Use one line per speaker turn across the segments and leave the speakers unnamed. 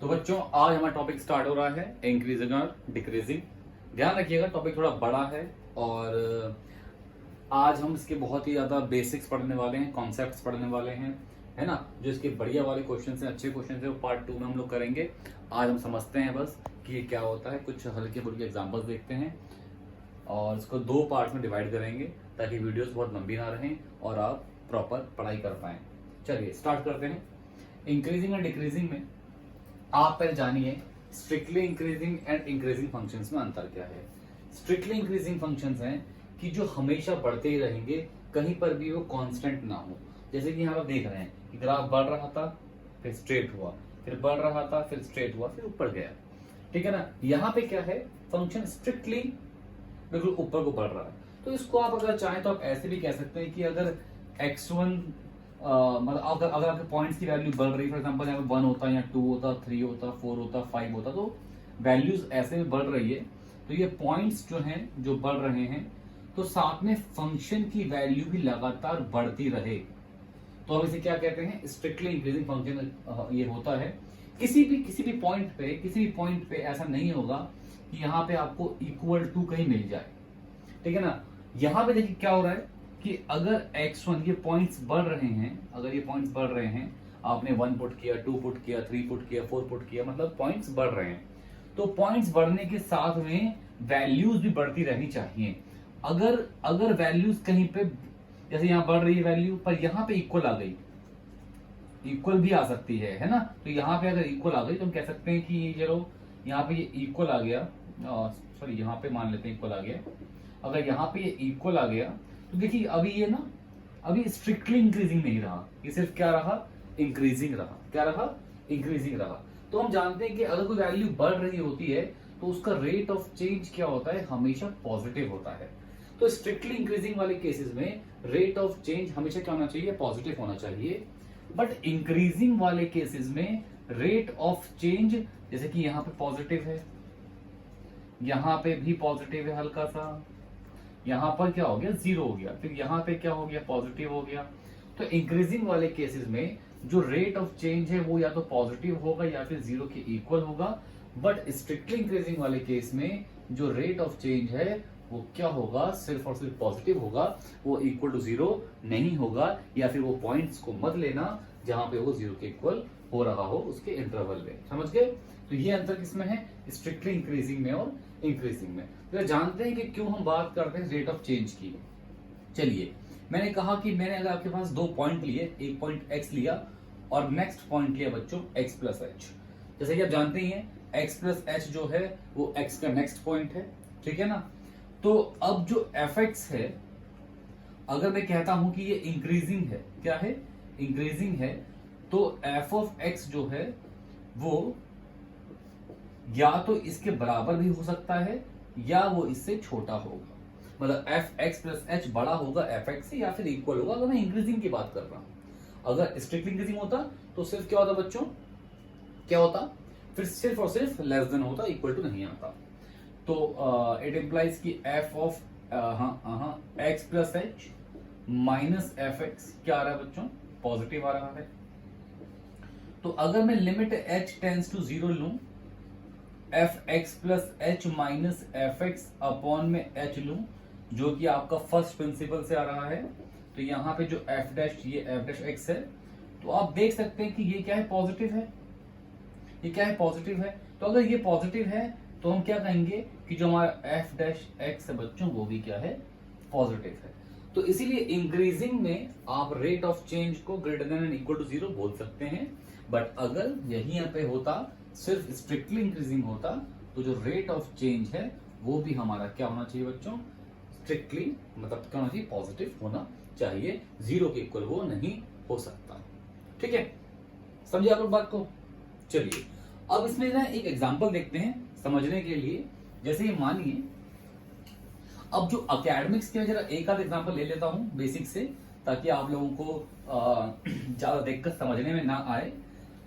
तो बच्चों आज हमारा टॉपिक स्टार्ट हो रहा है इंक्रीजिंग और डिक्रीजिंग। ध्यान रखिएगा टॉपिक थोड़ा बड़ा है और आज हम इसके बहुत ही ज्यादा बेसिक्स पढ़ने वाले हैं, कॉन्सेप्ट्स पढ़ने वाले हैं, है ना। जो इसके बढ़िया वाले क्वेश्चन हैं, अच्छे क्वेश्चन हैं, वो पार्ट 2 में हम लोग करेंगे। आज हम समझते हैं बस कि ये क्या होता है, कुछ हल्के फुल्के एग्जाम्पल्स देखते हैं और इसको 2 पार्ट में डिवाइड करेंगे ताकि वीडियोस बहुत लंबी ना रहें और आप प्रॉपर पढ़ाई कर पाएं। चलिए स्टार्ट करते हैं। इंक्रीजिंग और डिक्रीजिंग में आप पहले जानिए strictly increasing and increasing functions में अंतर क्या है। स्ट्रिक्टली इंक्रीजिंग फंक्शंस हैं कि जो हमेशा बढ़ते ही रहेंगे, कहीं पर भी वो कांस्टेंट ना हो। जैसे कि यहाँ आप देख रहे हैं कि ग्राफ बढ़ रहा था, फिर स्ट्रेट हुआ, फिर बढ़ रहा था, फिर स्ट्रेट हुआ, फिर ऊपर गया। ठीक है ना। यहाँ पे क्या है, फंक्शन स्ट्रिक्टली बिल्कुल ऊपर को बढ़ रहा है। तो इसको आप अगर चाहें तो आप ऐसे भी कह सकते हैं कि अगर x1 मतलब अगर आपके पॉइंट्स की वैल्यू बढ़ रही, फॉर एग्जांपल यहाँ पे 1 होता, यहाँ 2 होता, 3 होता, 4 होता, 5 होता, तो वैल्यूज ऐसे में बढ़ रही है, तो ये पॉइंट्स जो हैं जो बढ़ रहे हैं, तो साथ में फंक्शन की वैल्यू भी लगातार बढ़ती रहे, तो हम इसे क्या कहते हैं, स्ट्रिक्टली इंक्रीजिंग फंक्शन ये होता है। किसी भी पॉइंट पे ऐसा नहीं होगा कि यहाँ पे आपको इक्वल टू कहीं मिल जाए। ठीक है ना। यहाँ पे देखिए क्या हो रहा है कि अगर x1 ये पॉइंट्स बढ़ रहे हैं, अगर ये पॉइंट्स बढ़ रहे हैं, आपने 1 पुट किया, 2 पुट किया, 3 पुट किया, 4 पुट किया, मतलब पॉइंट्स बढ़ रहे हैं, तो पॉइंट्स बढ़ने के साथ में वैल्यूज भी बढ़ती रहनी चाहिए। अगर वैल्यूज कहीं पे जैसे यहाँ बढ़ रही है वैल्यू, पर यहाँ पे इक्वल आ गई, इक्वल भी आ सकती है ना। तो यहाँ पे अगर इक्वल आ गई तो हम कह सकते हैं कि चलो यहाँ पे ये इक्वल आ गया, सॉरी यहाँ पे मान लेते हैं इक्वल आ गया। अगर यहाँ पे ये इक्वल आ गया तो देखिए अभी ये ना, अभी स्ट्रिक्टली इंक्रीजिंग नहीं रहा, ये सिर्फ क्या रहा, इंक्रीजिंग रहा। क्या रहा, इंक्रीजिंग रहा। तो हम जानते हैं कि अगर कोई वैल्यू बढ़ रही होती है तो उसका रेट ऑफ चेंज क्या होता है, हमेशा पॉजिटिव होता है। तो स्ट्रिक्टली इंक्रीजिंग वाले केसेस में रेट ऑफ चेंज हमेशा क्या होना चाहिए, पॉजिटिव होना चाहिए। बट इंक्रीजिंग वाले केसेस में रेट ऑफ चेंज, जैसे कि यहाँ पे पॉजिटिव है, यहाँ पे भी पॉजिटिव है हल्का सा, यहाँ पर क्या हो गया, 0 हो गया, फिर यहाँ पे क्या हो गया, पॉजिटिव हो गया। तो इंक्रीजिंग वाले केसेस में जो रेट ऑफ चेंज है वो या तो पॉजिटिव होगा या फिर 0 के इक्वल होगा। बट स्ट्रिक्टली इंक्रीजिंग वाले केस में जो रेट ऑफ चेंज है वो क्या होगा, सिर्फ और सिर्फ पॉजिटिव होगा, वो इक्वल टू 0 नहीं होगा। या फिर वो पॉइंट्स को मत लेना जहां पे वो 0 के इक्वल हो रहा हो उसके इंटरवल में, समझ गए। तो ये अंतर किसमें है, स्ट्रिक्टली इंक्रीजिंग में और इंक्रीजिंग में। तो जानते हैं कि क्यों हम बात करते हैं रेट ऑफ चेंज की। चलिए, मैंने कहा कि मैंने अगर आपके पास 2 पॉइंट लिए, एक पॉइंट x लिया और नेक्स्ट पॉइंट लिया बच्चों x प्लस h। जैसे कि आप जानते ही हैं x प्लस h जो है वो x का नेक्स्ट पॉइंट है। ठीक है ना। तो अब जो fx है, अगर मैं कहता हूं कि ये इंक्रीजिंग है, क्या है, इंक्रीजिंग है, तो f ऑफ x जो है वो या तो इसके बराबर भी हो सकता है या वो इससे छोटा होगा। मतलब एफ एक्स प्लस एच बड़ा होगा एफ एक्स से या फिर इक्वल होगा, अगर मैं इंक्रीजिंग की बात कर रहा हूं। अगर स्ट्रिक्टली इंक्रीजिंग होता तो सिर्फ क्या होता बच्चों, क्या होता, फिर सिर्फ और सिर्फ लेस देन होता, इक्वल टू नहीं आता। तो इट इंप्लाइज कि F of x plus H minus F x क्या आ रहा है बच्चों, पॉजिटिव आ रहा है। तो अगर मैं लिमिट एच टेंस टू 0 लूं, F x plus H minus F x upon में एच लूं, जो कि आपका फर्स्ट प्रिंसिपल से आ रहा है, तो यहाँ पे जो एफ डैश, ये एफ डैश एक्स है, तो आप देख सकते हैं कि ये क्या है, पॉजिटिव है। ये क्या है, पॉजिटिव है। तो अगर ये पॉजिटिव है तो हम क्या कहेंगे कि जो हमारा एफ डैश एक्स है बच्चों वो भी क्या है, पॉजिटिव है। तो इसीलिए इंक्रीजिंग में आप रेट ऑफ चेंज को greater than and equal to 0 बोल सकते हैं। बट अगर यही यहाँ पे होता, सिर्फ स्ट्रिक्टली इंक्रीजिंग होता, तो जो रेट ऑफ चेंज है वो भी हमारा क्या होना चाहिए बच्चों, स्ट्रिक्टली मतलब क्या होना चाहिए, पॉजिटिव होना चाहिए, 0 के इक्वल वो नहीं हो सकता। ठीक है, समझे आप लोग बात को। चलिए अब इसमें ना एक एग्जांपल देखते हैं समझने के लिए। जैसे ये मानिए, अब जो एकेडमिक्स के जरा एक आध एग्जांपल ले लेता हूं बेसिक से, ताकि आप लोगों को ज्यादा देखकर समझने में ना आए,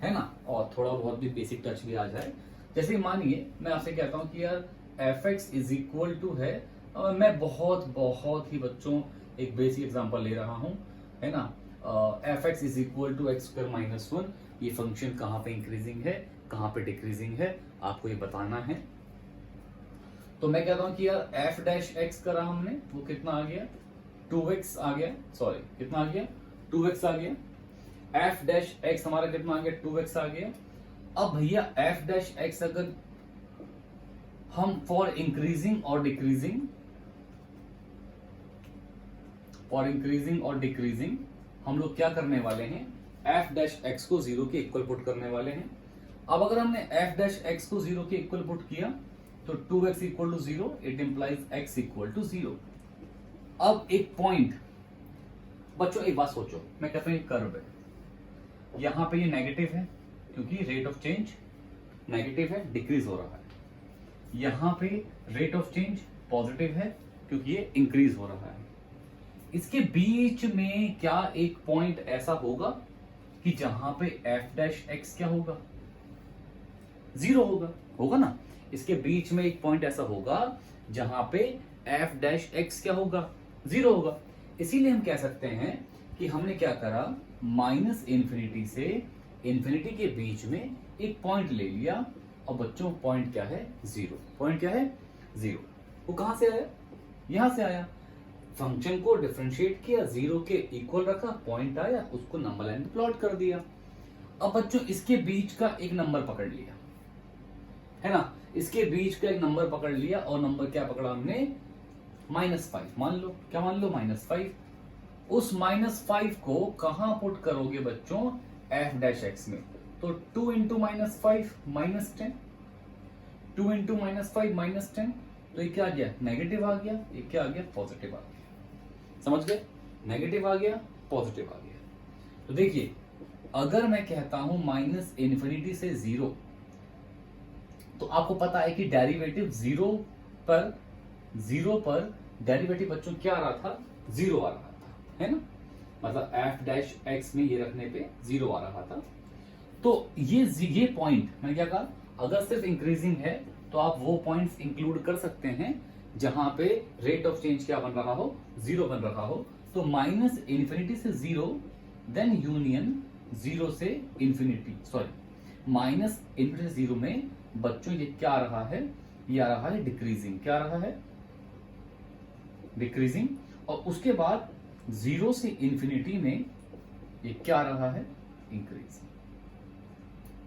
है ना, और थोड़ा बहुत भी बेसिक टच भी आ जाए। जैसे मानिए मैं आपसे कहता हूं कि यार F X is equal to है, मैं बहुत ही बच्चों एक बेसिक एग्जांपल ले रहा हूं, है ना। F X is equal to X square minus 1। ये फंक्शन कहाँ पे इंक्रीजिंग है, कहाँ पे डिक्रीजिंग है, आपको ये बताना है। तो मैं कहता हूं कि यार एफ डैश एक्स करा हमने, वो कितना आ गया 2x आ गया, सॉरी कितना आ गया 2x आ गया। एफ डैश एक्स हमारा कितना आ गया 2x आ गया। अब भैया एफ डैश एक्स अगर हम फॉर इंक्रीजिंग और डिक्रीजिंग हम लोग क्या करने वाले हैं, एफ डैश एक्स को 0 के इक्वल पुट करने वाले हैं। अब अगर हमने एफ डैश एक्स को 0 के इक्वल पुट किया तो 2x equal to 0, it implies x equal to 0। अब एक पॉइंट बच्चों, एक बात सोचो, मैं कहता हूं ये कर्व है, यहां पे ये नेगेटिव है क्योंकि रेट ऑफ चेंज नेगेटिव है, डिक्रीज हो रहा है। यहां पे रेट ऑफ चेंज पॉजिटिव है क्योंकि ये इंक्रीज हो रहा है। इसके बीच में क्या एक पॉइंट ऐसा होगा कि जहां पे एफ डैश एक्स क्या होगा 0 होगा ना। इसके बीच में एक पॉइंट ऐसा होगा जहां पे एफ डैश एक्स क्या होगा 0 होगा। इसीलिए हम कह सकते हैं कि हमने क्या करा, माइनस इन्फिनिटी से इन्फिनिटी के बीच में एक पॉइंट ले लिया। और बच्चों पॉइंट क्या है 0, पॉइंट क्या है 0। वो कहां से आया, यहां से आया। फंक्शन को डिफरेंशिएट किया, 0 के इक्वल रखा, पॉइंट आया, उसको नंबर लाइन प्लॉट कर दिया। अब बच्चों इसके बीच का एक नंबर पकड़ लिया है ना, इसके बीच का एक नंबर पकड़ लिया और नंबर क्या पकड़ा हमने -5 मान लो, क्या मान लो -5। उस -5 को कहां पुट करोगे बच्चों, एफ डैश एक्स में। तो 2 इंटू -5 -10, 2 इंटू -5 -10, तो ये क्या आ गया नेगेटिव आ गया, ये क्या आ गया पॉजिटिव आ गया। समझ गए, नेगेटिव आ गया पॉजिटिव आ गया। तो देखिए अगर मैं कहता हूं माइनस इन्फिनिटी से 0, तो आपको पता है कि डेरिवेटिव 0 पर डेरिवेटिव बच्चों क्या आ रहा था 0 आ रहा था, है ना। मतलब एफ डैश एक्स में ये रखने पे 0 आ रहा था। तो ये पॉइंट मैंने क्या कहा, अगर सिर्फ इंक्रीजिंग है तो आप वो पॉइंट्स इंक्लूड कर सकते हैं जहां पे रेट ऑफ चेंज क्या बन रहा हो 0 बन रहा हो। तो माइनस इन्फिनिटी से 0, देन यूनियन 0 से इन्फिनिटी, सॉरी माइनस इन्फिनिटी से 0 में बच्चों ये क्या आ रहा है, ये आ रहा है डिक्रीजिंग, क्या आ रहा है डिक्रीजिंग। और उसके बाद 0 से इन्फिनिटी में ये क्या आ रहा है इंक्रीज।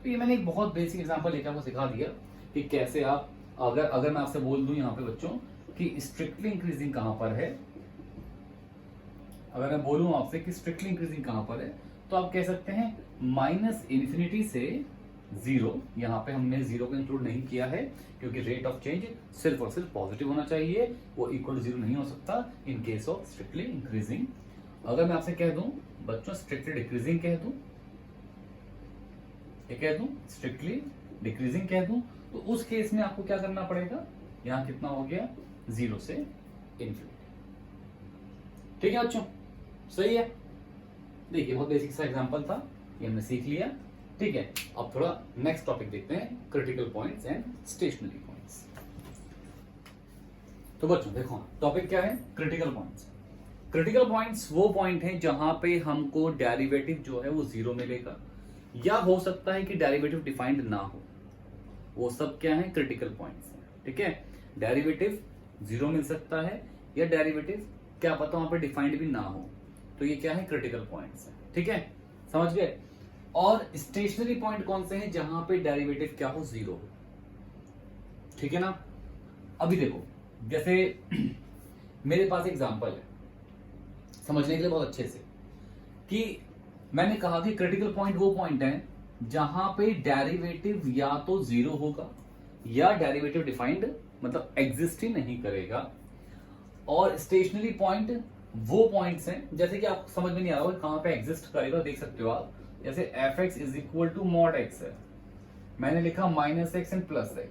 तो ये मैंने एक बहुत बेसिक एग्जांपल लेकर आपको सिखा दिया कि कैसे आप, अगर मैं आपसे बोल दूं यहां पे बच्चों कि स्ट्रिक्टली इंक्रीजिंग कहां पर है, अगर मैं बोलूं आपसे कि स्ट्रिक्टली इंक्रीजिंग कहां पर है, तो आप कह सकते हैं माइनस इन्फिनिटी से 0, यहां पे हमने 0 को इंक्लूड नहीं किया है क्योंकि रेट ऑफ चेंज सिर्फ और सिर्फ पॉजिटिव होना चाहिए, वो इक्वल टू 0 नहीं हो सकता in case of strictly increasing. अगर मैं आपसे कह दूं बच्चों स्ट्रिक्टली डिक्रीजिंग कह दूं, ये कह दूं स्ट्रिक्टली डिक्रीजिंग कह दूं, तो उस केस में आपको क्या करना पड़ेगा, यहां कितना हो गया 0 से इन्फिनिटी। ठीक है बच्चों, सही है। देखिए बहुत बेसिक सा एग्जांपल था, ये हमने सीख लिया। ठीक है, अब थोड़ा नेक्स्ट टॉपिक देखते हैं, critical points and stationary points. तो बच्चों देखो टॉपिक क्या है, क्रिटिकल पॉइंट्स। क्रिटिकल पॉइंट्स वो पॉइंट हैं जहां पे हमको डेरिवेटिव जो है वो 0 मिलेगा, या हो सकता है कि डेरिवेटिव डिफाइंड ना हो, वो सब क्या है क्रिटिकल पॉइंट्स हैं। ठीक है, डेरिवेटिव 0 मिल सकता है या डेरिवेटिव क्या पता वहां पे डिफाइंड भी ना हो, तो ये क्या है क्रिटिकल पॉइंट्स हैं। ठीक है, समझ गए। और स्टेशनरी पॉइंट कौन से हैं, जहां पे डेरिवेटिव क्या हो 0 हो। ठीक है ना। अभी देखो जैसे मेरे पास एग्जांपल है समझने के लिए बहुत अच्छे से, कि मैंने कहा कि क्रिटिकल पॉइंट वो पॉइंट है जहां पे डेरिवेटिव या तो 0 होगा या डेरिवेटिव डिफाइंड मतलब एग्जिस्ट ही नहीं करेगा। और स्टेशनरी पॉइंट वो पॉइंट्स हैं, जैसे कि आपको समझ में नहीं आ रहा कहां पे एग्जिस्ट करेगा, देख सकते हो आप, जैसे F X is equal to mod X है, मैंने लिखा -x एंड +x,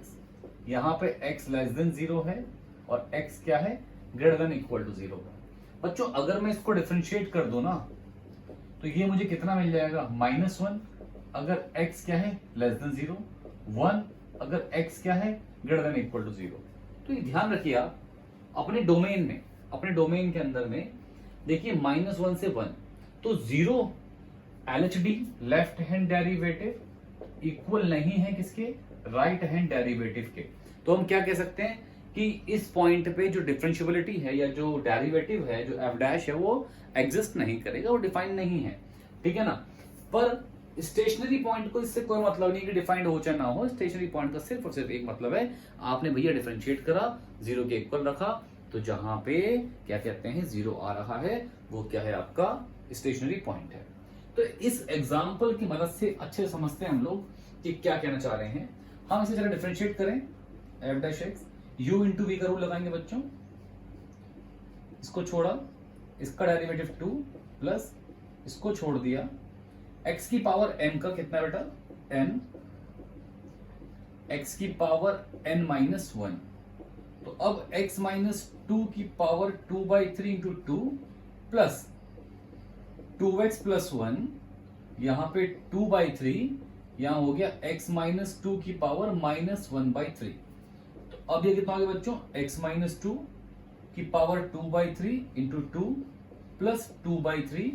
यहां पे x लेस देन 0 है और x क्या है ग्रेटर देन इक्वल टू 0 है। बच्चों अगर मैं इसको डिफरेंशिएट कर दूं ना, तो ये मुझे कितना मिल जाएगा -1 अगर x क्या है लेस देन 0, 1 अगर x क्या है ग्रेटर देन इक्वल टू 0। तो ये ध्यान रखिए आप अपने डोमेन में, अपने डोमेन के अंदर में देखिए -1 से 1, तो 0 LHD left hand derivative equal नहीं है किसके, राइट हैंड डेरिवेटिव के। तो हम क्या कह सकते हैं कि इस पॉइंट पे जो डिफरेंशियबिलिटी है या जो डेरिवेटिव है, जो एफ डैश है, वो एग्जिस्ट नहीं करेगा, वो डिफाइन नहीं है, ठीक है ना। पर स्टेशनरी पॉइंट को इससे कोई मतलब नहीं कि डिफाइंड हो चाहे ना हो, स्टेशनरी पॉइंट का सिर्फ और सिर्फ एक मतलब है, आपने भैया डिफरेंशिएट करा, जीरो के इक्वल रखा, तो जहां पे क्या कहते हैं जीरो आ रहा है वो क्या है, आपका स्टेशनरी पॉइंट है। तो इस एग्जाम्पल की मदद से अच्छे समझते हैं हम लोग कि क्या कहना चाह रहे हैं। हम इसे जरा डिफरेंशिएट करें, F dash X, U into V का रूल लगाएंगे बच्चों, इसको छोड़ा, इसका डेरिवेटिव 2 प्लस इसको छोड़ दिया, x की पावर n का कितना बेटा, n, x की पावर n माइनस 1, तो अब x माइनस 2 की power 2/3 into 2 plus 2x plus 1, यहां पे 2/3, यहां हो गया x माइनस 2 की पावर माइनस 1/3। तो अब ये कितना हो गया बच्चों, x माइनस 2 की power 2/3 into 2 plus 2/3,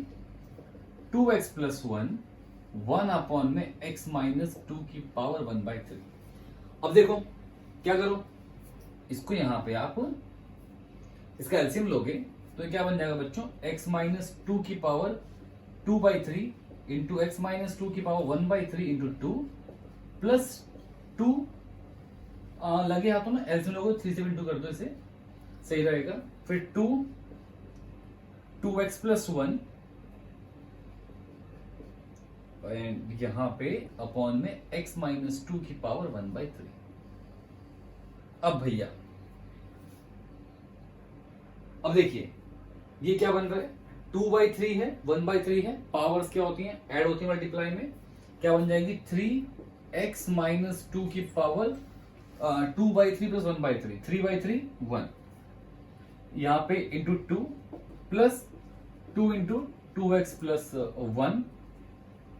2x plus 1 upon में x माइनस 2 की पावर 1/3। अब देखो क्या करो, इसको यहां पे आप इसका एलसीएम लोगे तो क्या बन जाएगा बच्चों, x माइनस 2 की पावर 2/3 इंटू एक्स माइनस 2 की पावर 1/3 इंटू 2 प्लस 2, लगे हाथों में एलसीएम लोगे 3 से इंटू कर दो, इसे सही रहेगा। फिर 2x प्लस 1 यहां पे अपॉन में x माइनस 2 की पावर 1/3। अब भैया अब देखिए ये क्या बन रहा है, 2/3 है, 1/3 है, पावर्स क्या होती हैं, ऐड होती है मल्टीप्लाई में, क्या बन जाएगी 3x माइनस 2 की पावर 2/3 प्लस 1/3, 3/3 1, यहां पे into 2 plus 2 into 2x plus 1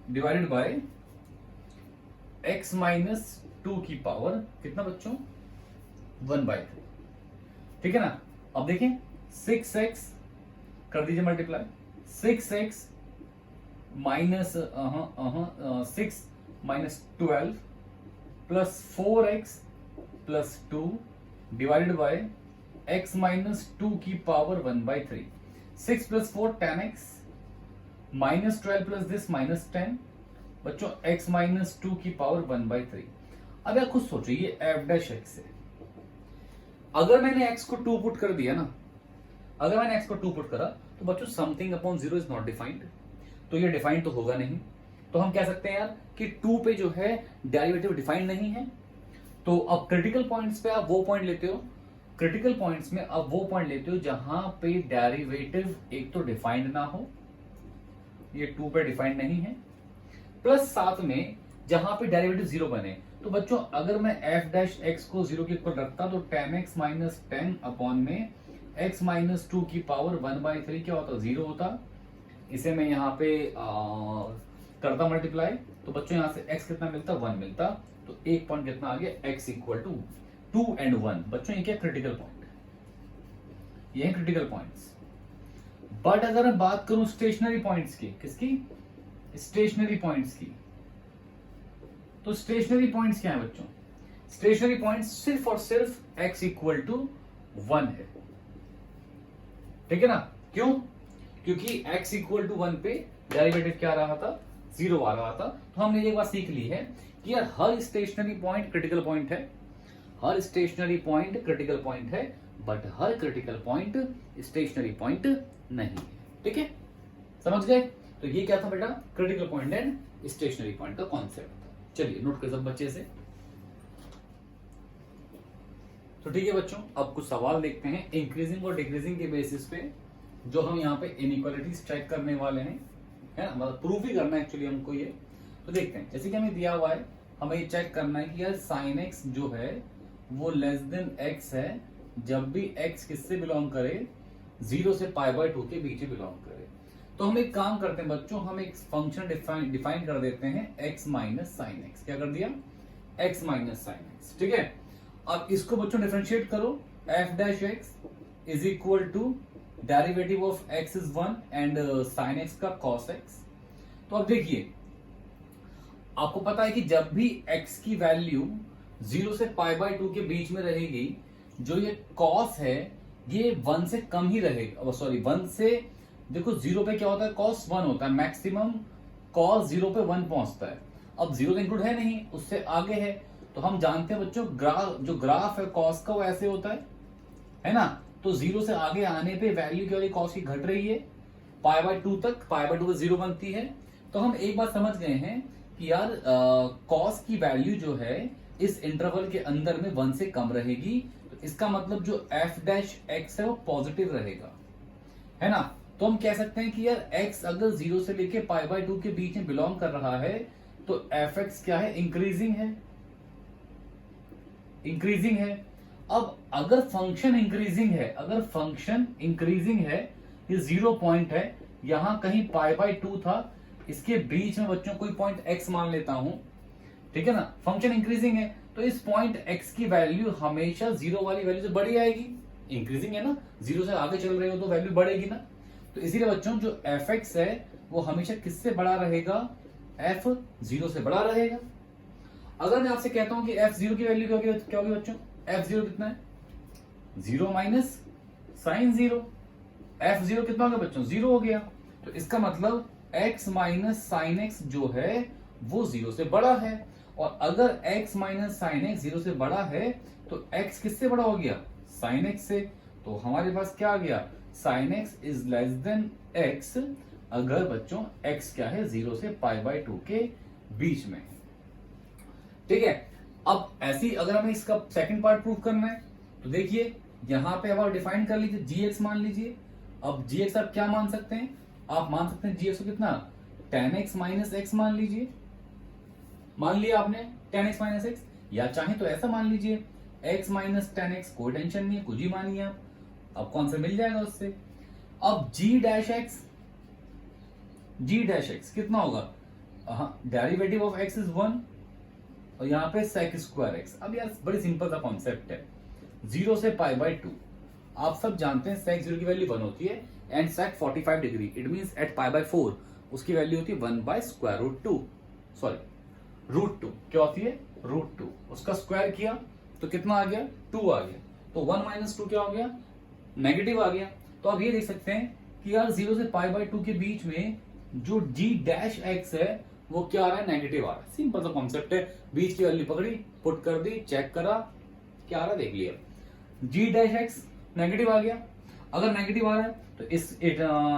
divided by x minus 2 की पावर कितना बच्चों, 1/3, ठीक है ना। अब देखें 6x कर दीजिए multiply, 6x minus 6 minus 12 plus 4x plus 2 divided by x minus 2 की power 1/3, 6 plus 4 10x minus 12 plus this minus 10, बच्चों x माइनस 2 की पावर 1/3। अब आप खुद सोचो ये एफ डैश एक्स है, अगर मैंने x को 2 पुट कर दिया ना, अगर मैंने x को 2 पुट करा तो बच्चों something upon 0 is not defined, तो ये डिफाइंड तो होगा नहीं। तो हम कह सकते हैं यार कि 2 पे जो है डेरिवेटिव डिफाइंड नहीं है। तो अब क्रिटिकल पॉइंट्स पे आप वो पॉइंट लेते हो, क्रिटिकल पॉइंट्स में आप वो पॉइंट लेते हो जहां पे डेरिवेटिव एक तो डिफाइंड ना हो, ये 2 पे डिफाइंड नहीं है, प्लस साथ में जहां पे डेरिवेटिव 0 बने। तो बच्चों अगर मैं एफ डैश एक्स को 0 के इक्वल रखता तो 10x माइनस 10 अपॉन में x माइनस 2 की पावर 1/3 क्या होता, 0 होता। इसे मैं यहाँ पे करता मल्टीप्लाई, तो बच्चों यहां से x कितना मिलता, 1 मिलता, तो एक पॉइंट कितना आ गया, x इक्वल टू 2 and 1। बच्चों ये क्या क्रिटिकल पॉइंट है, ये है क्रिटिकल पॉइंट्स। बट अगर मैं बात करूं स्टेशनरी पॉइंट्स की, किसकी, स्टेशनरी पॉइंट्स की, तो स्टेशनरी पॉइंट्स क्या है बच्चों, स्टेशनरी पॉइंट्स सिर्फ और सिर्फ x इक्वल टू 1 है, ठीक है ना। क्यों, क्योंकि x इक्वल टू 1 पे डेरिवेटिव क्या आ रहा था, 0 आ रहा था। तो हमने ये बात सीख ली है कि यार हर स्टेशनरी पॉइंट क्रिटिकल पॉइंट है, हर स्टेशनरी पॉइंट क्रिटिकल पॉइंट है, but her critical point stationary point नहीं है, ठीक है, समझ गए। तो ये क्या था बेटा, critical point and stationary point का कॉन्सेप्ट था। चलिए नोट कर सब बच्चे से। तो ठीक है बच्चों, अब कुछ सवाल देखते हैं इंक्रीजिंग और डिक्रीजिंग के बेसिस पे, जो हम यहाँ पे इनइक्वालिटीज चेक करने वाले हैं, है ना, मतलब प्रूफ ही करना है एक्चुअली हमको ये। तो देखते हैं, जैसे कि हमें दिया हुआ है, हमें ये चेक करना है कि यार साइन एक्स जो है वो लेस देन एक्स है जब भी एक्स किससे बिलोंग करे, 0 से π/2 के बीच बिलोंग करे। तो हम एक काम करते हैं बच्चों, हम एक फंक्शन डिफाइन कर देते हैं x माइनस साइन एक्स। क्या कर दिया, x माइनस साइन एक्स, ठीक है। अब इसको बच्चों डिफरेंशिएट करो, f dash X is equal to derivative of x is 1 and sine X का cos x। तो अब देखिए आपको पता है कि जब भी x की वैल्यू 0 से π/2 के बीच में रहेगी, जो ये cos है ये 1 से कम ही रहेगा, सॉरी 1 से, देखो 0 पे क्या होता है, cos 1 होता है, मैक्सिमम cos 0 पे 1 पहुंचता है। अब 0 तो इंक्लूड है नहीं, उससे आगे है, तो हम जानते हैं बच्चों जो ग्राफ है cos का वो ऐसे होता है ना। तो 0 से आगे आने पे वैल्यू क्या हो रही है, cos की घट रही है, π/2 तक, π/2 पे 0 बनती है। तो हम एक बात समझ गए हैं कि यार cos की वैल्यू जो है इस इंटरवल के अंदर में 1 से कम रहेगी, तो इसका मतलब जो f' है वो पॉजिटिव रहेगा, है ना। तो हम कह सकते हैं कि यार x अगर 0 से लेके π/2 के बीच में बिलोंग कर रहा है तो fx क्या है, इंक्रीजिंग है, इंक्रीजिंग है। अब अगर फंक्शन इंक्रीजिंग है, ये 0 पॉइंट है, यहां कहीं π/2 था, इसके बीच में बच्चों कोई पॉइंट x मान लेता हूं, ठीक है ना, फंक्शन इंक्रीजिंग है, तो इस पॉइंट x की वैल्यू हमेशा 0 वाली वैल्यू से बड़ी आएगी, इंक्रीजिंग है ना, 0 से आगे चल रहे हो तो वैल्यू बढ़ेगी ना। तो इसीलिए बच्चों जो fx है वो हमेशा किससे बड़ा रहेगा, f0 से बड़ा रहेगा। अगर मैं आपसे कहता हूं कि f0 की वैल्यू क्या होगी बच्चों, f0 कितना है, 0 माइनस साइन 0, f0 कितना हो गया बच्चों, 0 हो गया। तो इसका मतलब x माइनस साइन x जो है वो 0 से बड़ा है, और अगर x माइनस साइन x 0 से बड़ा है तो x किससे बड़ा हो गया, साइन x से। तो हमारे पास क्या आ गया, sine x is less than x अगर बच्चों x क्या है, 0 से π/2 के बीच में, ठीक है। अब ऐसी अगर हमें इसका सेकंड पार्ट प्रूव करना है तो देखिए यहां पे अब आप डिफाइन कर लीजिए, gx मान लीजिए। अब gx आप क्या मान सकते हैं, आप मान सकते हैं gx को कितना, tan x माइनस x मान लीजिए, मान लिया आपने tan x माइनस x, या चाहे तो ऐसा मान लीजिए x माइनस tan x, कोई टेंशन नहीं है, कुछ ही मानिए आप, अब कौन सा मिल जाएगा उससे। अब g डैश x कितना होगा, डेरिवेटिव ऑफ x इज 1 और यहाँ पे sec स्क्वायर x। अब यार बड़ी सिंपल सा कॉन्सेप्ट है, 0 से π/2 आप सब जानते हैं sec 0 की वैल्यू 1 होती है, and sec 45 degree, it means at π/4 उसकी वैल्यू होती है 1/√2, सॉरी √2, क्या होती है, √2, उसका स्क्वायर किया तो कितना आ गया, 2 आ गया, तो 1 माइनस 2 क्या हो गया, नेगेटिव आ गया। तो आप ये देख सकते हैं कि यार 0 से π/2 के बीच में जो g डैश x है वो क्या आ रहा है, नेगेटिव आ रहा है। सिंपल सा कॉन्सेप्ट है, बीच की वैल्यू पकड़ी, पुट कर दी, चेक करा, क्या आ रहा है देख लिया, g डैश x नेगेटिव आ गया। अगर नेगेटिव आ रहा है तो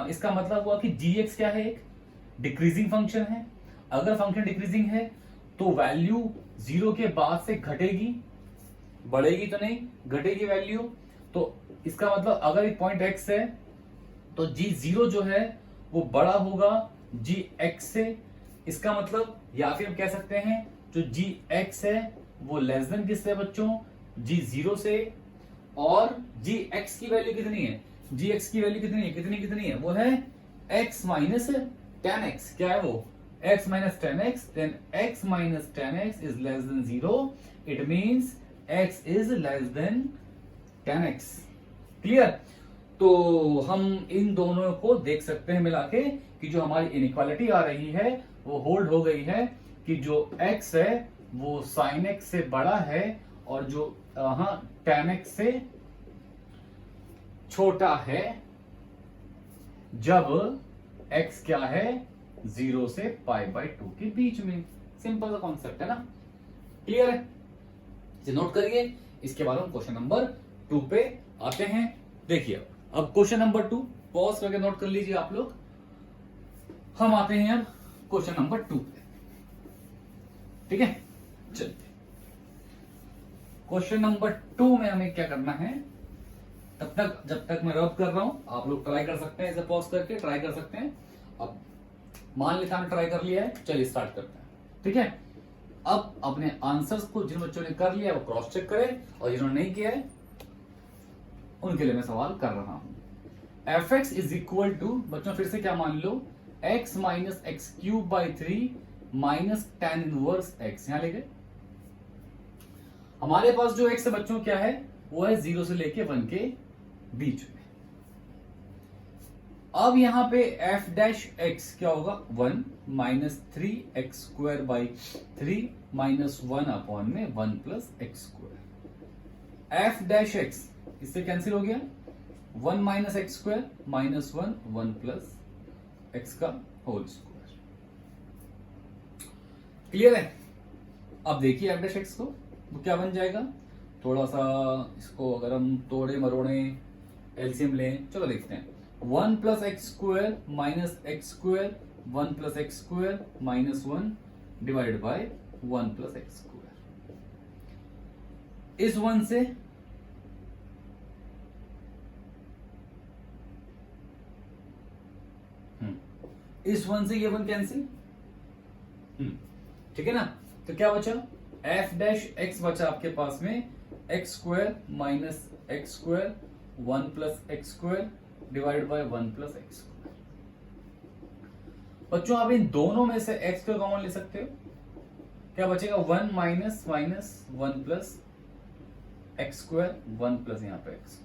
इसका मतलब हुआ कि gx क्या है, एक डिक्रीजिंग फंक्शन है। अगर फंक्शन डिक्रीजिंग है तो वैल्यू 0 के बाद से घटेगी, बढ़ेगी तो नहीं, घटेगी वैल्यू। तो इसका मतलब अगर एक पॉइंट x है तो g0 जो है वो बड़ा होगा gx से। इसका मतलब या फिर हम कह सकते हैं जो gx है वो लेस देन किससे बच्चों, g0 से। और gx की वैल्यू कितनी है, gx की वैल्यू कितनी है, वो है x माइनस tan x, क्या है वो, x minus tan x, then x minus tan x is less than 0, it means x is less than tan x, clear. तो हम इन दोनों को देख सकते हैं मिला के कि जो हमारी इनइक्वालिटी आ रही है वो होल्ड हो गई है कि जो x है वो sin x से बड़ा है और जो tan x से छोटा है जब x क्या है, 0 से π/2 के बीच में। सिंपल सा कॉन्सेप्ट है ना, क्लियर है, इसे नोट करिए। इसके बाद हम क्वेश्चन नंबर 2 पे आते हैं। देखिए अब क्वेश्चन नंबर 2 पॉज करके नोट कर लीजिए आप लोग। हम आते हैं अब क्वेश्चन नंबर 2 पे, ठीक है। चलिए क्वेश्चन नंबर 2 में हमें क्या करना है, तब तक जब तक मैं रब कर रहा हूं आप लोग ट्राई कर सकते हैं, इसे पॉज करके ट्राई कर सकते हैं। अब मान लेता हूं ट्राई कर लिया है, चलिए स्टार्ट करते हैं, ठीक है। अब अपने आंसर्स को जिन बच्चों ने कर लिया वो क्रॉस चेक करें, और जिन्होंने नहीं किया है उनके लिए मैं सवाल कर रहा हूं। fx इज इक्वल टू, बच्चों फिर से क्या मान लो, x minus x cube by 3 minus tan inverse x, यहां ले गए। हमारे पास जो x है बच्चों क्या है, वो है 0 से लेके 1 के बीच में। अब यहां पे एफ डैश एक्स क्या होगा 1 minus 3x² by 3 minus 1 upon में 1 plus x²। F dash x इससे कैंसिल हो गया 1 minus x² minus 1 plus x का होल स्क्वायर। क्लियर है? अब देखिए एफ डैश एक्स को वो क्या बन जाएगा, थोड़ा सा इसको अगर हम तोड़े मरोड़े एलसीएम लें, चलो देखते हैं 1 plus x² minus x² 1 plus x² minus 1 divide by 1 plus x²। इस 1 से इस 1 से ये 1 कैंसिल, ठीक है ना। तो क्या बचा एफ डैश एक्स बचा आपके पास में x² minus x² 1 plus x² divide by 1 plus x²। बच्चों आप इन दोनों में से x को कॉमन ले सकते हो, क्या बचेगा 1 minus minus 1 plus x² 1 plus यहां पे x²।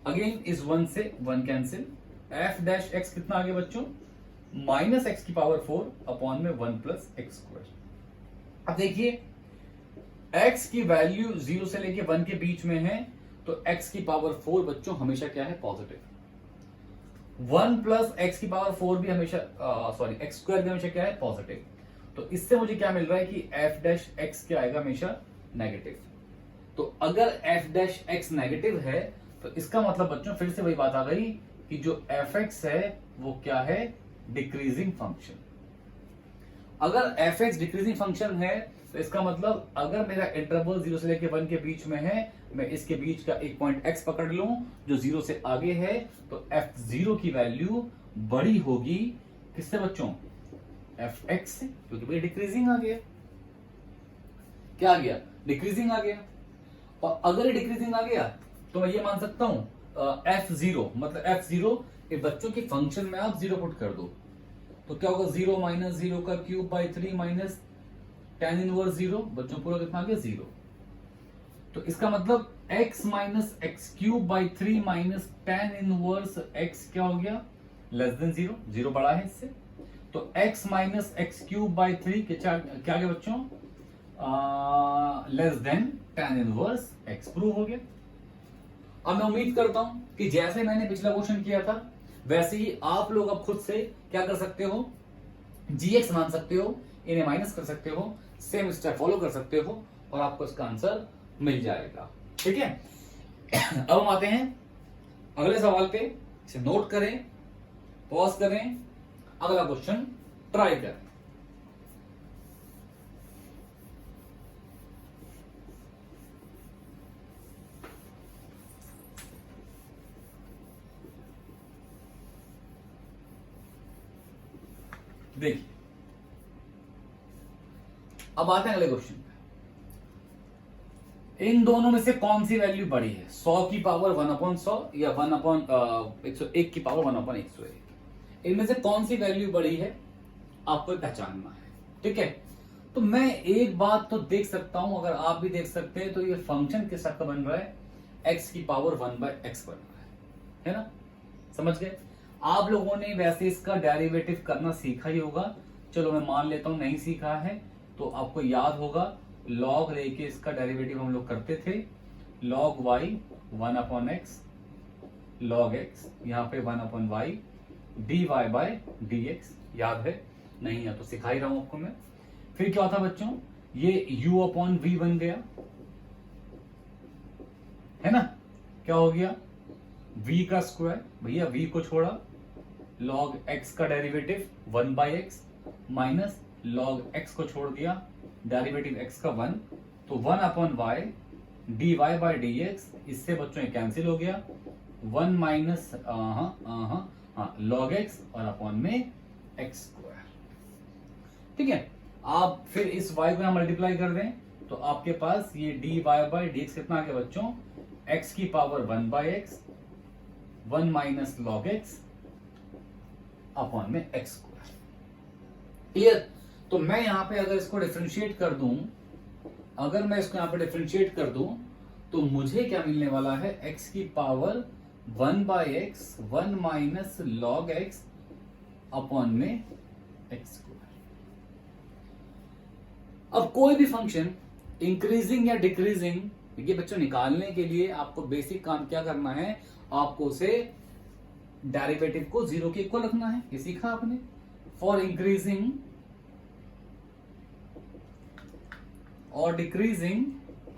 अगेन इस 1 से 1 कैंसिल, एफ डैश एक्स कितना आ गया बच्चों माइनस एक्स की पावर 4 अपॉन में 1 प्लस x²। अब देखिए x की वैल्यू 0 से लेके 1 के बीच में है, तो x की पावर 4 बच्चों हमेशा क्या है पॉजिटिव। 1 प्लस एक्स की पावर 4 भी हमेशा x² भी हमेशा क्या है पॉजिटिव। तो इससे मुझे क्या मिल रहा है कि एफ डैश एक्स क्या आएगा हमेशा नेगेटिव। तो अगर एफ डैश एक्स नेगेटिव है तो इसका मतलब बच्चों फिर से वही बात आ गई कि जो एफ एक्स है वो क्या है डिक्रीजिंग फंक्शन। अगर एफ एक्स डिक्रीजिंग फंक्शन है तो इसका मतलब अगर मेरा इंटरवल 0 से लेकर 1 के बीच में है, मैं इसके बीच का एक पॉइंट x पकड़ लूं जो 0 से आगे है, तो f0 की वैल्यू बड़ी होगी किससे बच्चों एफ एक्स से, क्योंकि भाई डिक्रीजिंग आ गया। क्या आ गया डिक्रीजिंग आ गया। और अगर डिक्रीजिंग आ गया तो मैं ये मान सकता हूं f0 मतलब f0 ये बच्चों की फंक्शन में आप 0 पुट कर दो तो क्या होगा 0 माइनस 0 का cube by 3 minus tan inverse 0, बच्चों पूरा कितना आ गया 0। तो इसका मतलब x minus x cube by 3 minus tan inverse x क्या हो गया लेस देन 0, 0 बड़ा है इससे। तो x minus x cube by 3 क्या आ गया बच्चों less than tan inverse x, prove हो गया। अब मैं उम्मीद करता हूं कि जैसे मैंने पिछला क्वेश्चन किया था वैसे ही आप लोग अब खुद से क्या कर सकते हो gx मान सकते हो, इन्हें माइनस कर सकते हो, सेम स्टेप फॉलो कर सकते हो और आपको इसका आंसर मिल जाएगा। ठीक है, अब हम आते हैं अगले सवाल पे। इसे नोट करें, पॉज करें, अगला क्वेश्चन ट्राई करें। देखिए अब आते हैं अगले क्वेश्चन पे। इन दोनों में से कौन सी वैल्यू बड़ी है 100 की पावर 1/100 या 1/101 की पावर 1/101। इनमें से कौन सी वैल्यू बड़ी है आपको पहचानना है। ठीक है, तो मैं एक बात तो देख सकता हूं, अगर आप भी देख सकते हैं, तो ये फंक्शन किस का बन रहा है x की पावर 1/x बन रहा है ना। समझ गए? आप लोगों ने वैसे इसका डेरिवेटिव करना सीखा ही होगा, चलो मैं मान लेता हूं नहीं सीखा है तो आपको याद होगा लॉग लेके इसका डेरिवेटिव हम लोग करते थे, log y 1/x log x यहां पे 1/y dy बाय dx, याद है? नहीं है तो सिखा ही रहा हूं आपको मैं। फिर क्या था बच्चों, ये u/v बन गया है ना। क्या हो गया v का स्क्वायर, भैया v को छोड़ा, log x का derivative 1/x minus log x को छोड़ दिया, डेरिवेटिव x का 1, तो 1/y dy बाय dx, इससे बच्चों ये कैंसिल हो गया 1 माइनस log x और अपॉन में x स्क्वायर। ठीक है, आप फिर इस y को यहां मल्टीप्लाई कर दें तो आपके पास ये dy बाय dx कितना आ गया बच्चों x की power 1/x 1 minus log x upon में x स्क्वायर। क्लियर? तो मैं यहां पे अगर इसको डिफरेंशिएट कर दूं, अगर मैं इसको यहां पे डिफरेंशिएट कर दूं तो मुझे क्या मिलने वाला है x की power 1/x 1 minus log x upon में x स्क्वायर। अब कोई भी फंक्शन इंक्रीजिंग या डिक्रीजिंग, ये बच्चों निकालने के लिए आपको बेसिक काम क्या करना है, आपको उसे डेरिवेटिव को 0 के इक्वल रखना है। ये सीखा आपने। फॉर इंक्रीजिंग और डिक्रीजिंग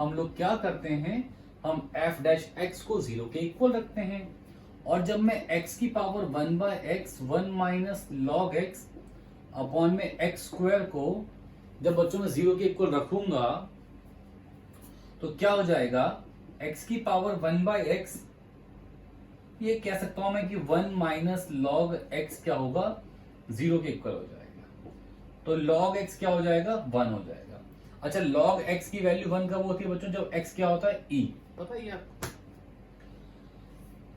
हम लोग क्या करते हैं, हम f डैश x को 0 के इक्वल रखते हैं। और जब मैं x की power 1/x 1 minus log x upon में x स्क्वायर को जब बच्चों में 0 के इक्वल रखूंगा तो क्या हो जाएगा, x की पावर 1/x, ये कह सकता हूं मैं कि 1 माइनस log x क्या होगा, 0 के इक्वल हो जाएगा। तो log x क्या हो जाएगा, 1 हो जाएगा। अच्छा, log x की वैल्यू 1 कब होती है बच्चों, जब x क्या होता है, e, पता ही आपको।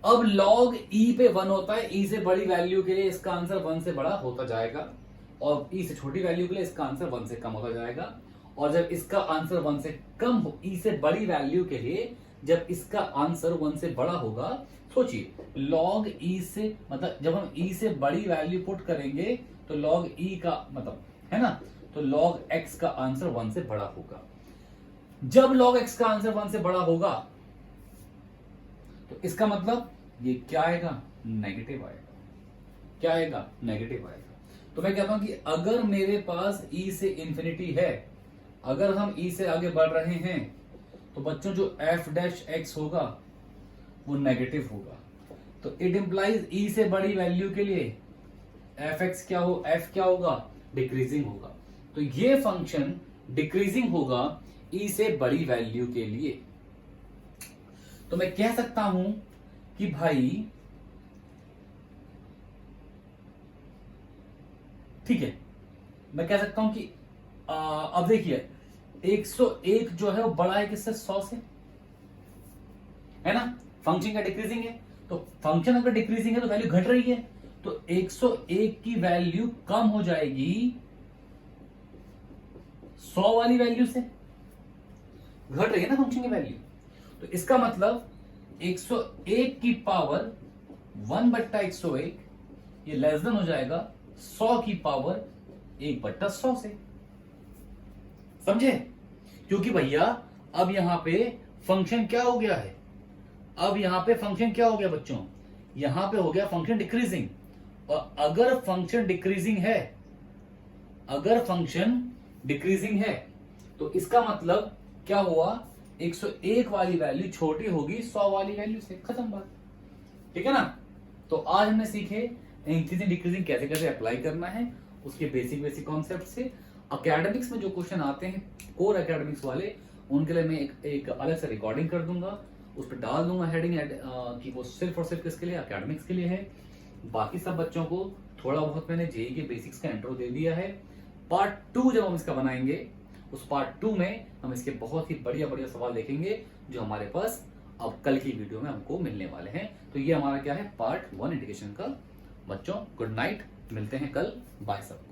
अब log e पे 1 होता है, e से बड़ी वैल्यू के लिए इसका आंसर 1 से बड़ा होता जाएगा, और e से छोटी वैल्यू के लिए इसका आंसर 1 से कम होता जाएगा। और जब इसका आंसर 1 से कम हो, e से बड़ी वैल्यू के लिए जब इसका आंसर 1 से बड़ा होगा, सोचिए log e से, मतलब जब हम e से बड़ी वैल्यू पुट करेंगे तो log e का मतलब है ना, तो log x का आंसर 1 से बड़ा होगा। जब log x का आंसर 1 से बड़ा होगा तो इसका मतलब ये क्या आएगा, नेगेटिव आएगा। क्या आएगा, नेगेटिव आएगा। तो मैं कहता हूं कि अगर मेरे पास e से इंफिनिटी है, अगर हम e से आगे बढ़ रहे हैं, तो बच्चों जो f डैश x होगा वो नेगेटिव होगा। तो इट इंप्लाइज e से बड़ी वैल्यू के लिए f क्या होगा, डिक्रीजिंग होगा। तो ये फंक्शन डिक्रीजिंग होगा e से बड़ी वैल्यू के लिए। तो मैं कह सकता हूं कि भाई ठीक है, मैं कह सकता हूं कि अब देखिए 101 जो है वो बड़ा है किससे, 100 से, है ना। फंक्शन का डिक्रीजिंग है, तो फंक्शन अगर डिक्रीजिंग है तो वैल्यू घट रही है, तो 101 की वैल्यू कम हो जाएगी 100 वाली वैल्यू से, घट रही है ना फंक्शन की वैल्यू। तो इसका मतलब 101 की पावर 1/101 ये लेस देन हो जाएगा 100 की पावर 1/100 से। समझे? क्योंकि भैया अब यहां पे फंक्शन क्या हो गया है, अब यहां पे फंक्शन क्या हो गया बच्चों, यहां पे हो गया फंक्शन डिक्रीजिंग। और अगर फंक्शन डिक्रीजिंग है, अगर फंक्शन डिक्रीजिंग है तो इसका मतलब क्या हुआ, 101 वाली वैल्यू छोटी होगी 100 वाली वैल्यू से, खत्म बात। ठीक है ना। तो आज हमने सीखे इंक्रीजिंग डिक्रीजिंग कैसे कैसे अप्लाई करना है, उसके बेसिक कॉन्सेप्ट से। एकेडमिक्स में जो क्वेश्चन आते हैं कोर एकेडमिक्स वाले, उनके लिए मैं एक अलग से रिकॉर्डिंग कर दूंगा, उस पर डाल दूंगा हेडिंग कि वो सिर्फ और सिर्फ किसके लिए, एकेडमिक्स के लिए है। बाकी सब बच्चों को थोड़ा बहुत मैंने जेईई के बेसिक्स का इंट्रो दे दिया है। पार्ट 2 जब हम इसका बनाएंगे, उस पार्ट 2 में हम इसके बहुत ही बढ़िया सवाल देखेंगे जो हमारे पास अब कल की वीडियो में हमको मिलने वाले हैं। तो ये हमारा क्या है, पार्ट 1 इंडिकेशन का। बच्चों गुड नाइट, मिलते हैं कल, बाय सबको।